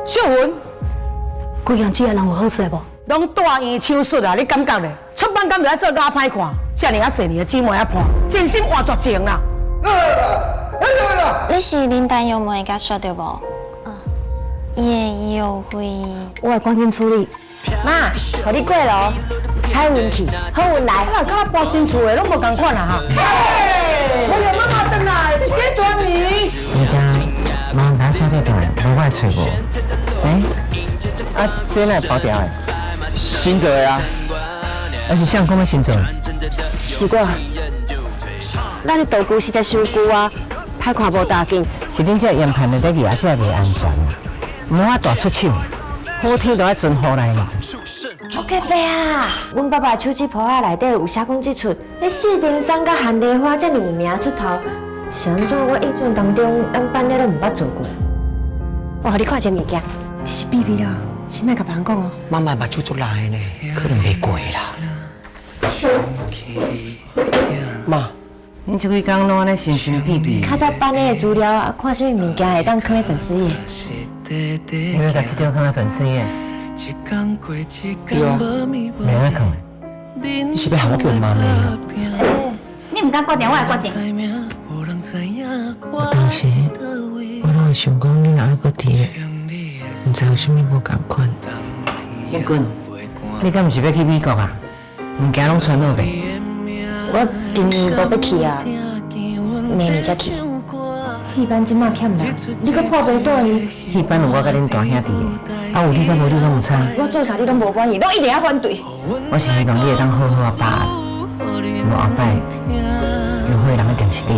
秀文，规样子的人有好势无？拢大言抢术啊！你感觉咧？出版敢就爱做甲歹看，遮尔啊侪年的姊妹啊伴，真心换绝情啦！你是林丹友妹甲说对无？伊的优惠，我会赶紧处理。妈，互你过路，好运气，好运来。啊，甲搬新厝的拢无共款啊哈！我有妈妈回来，你给转你。你家忙啥小电台，无爱找无？这哪跑掉的？新做的啊，而是相公的新做。是我，咱的道具实在伤旧啊，歹看无大紧。是恁这研判的在牙，这袂安全啊，无法大出手，好天都要存好来嘛。我隔壁啊，阮爸爸手机簿仔内底有写讲即出，迄四丁山甲韩梨花遮尔有名出头，是安怎我印象当中，俺班咧都毋捌做过。我互你看一个物件，这是秘密啦，先莫甲别人讲哦。妈妈目睭足大的呢，可能袂过啦。妈，你这几工拢安尼神神秘秘。较早班内的资料啊，看什么物件会当放在粉丝页。你要把这条放在粉丝页？对啊，袂爱放的。你是要喊我叫妈咪啊？你唔敢决定，我来决定。有当时我拢会想讲，你若爱搁伫的，唔知有啥物无共款。不滚！你敢毋是要去美国啊？物件拢传落呗。我今年无要去啊，明年才去。戏班即马欠人，你搁破袂倒伊？戏班有我甲恁大兄弟的，啊有你甲无你拢有差。我做啥你拢无关系，拢一定要反对。我是希望你会当好好啊把握，无后摆有好人一定是你。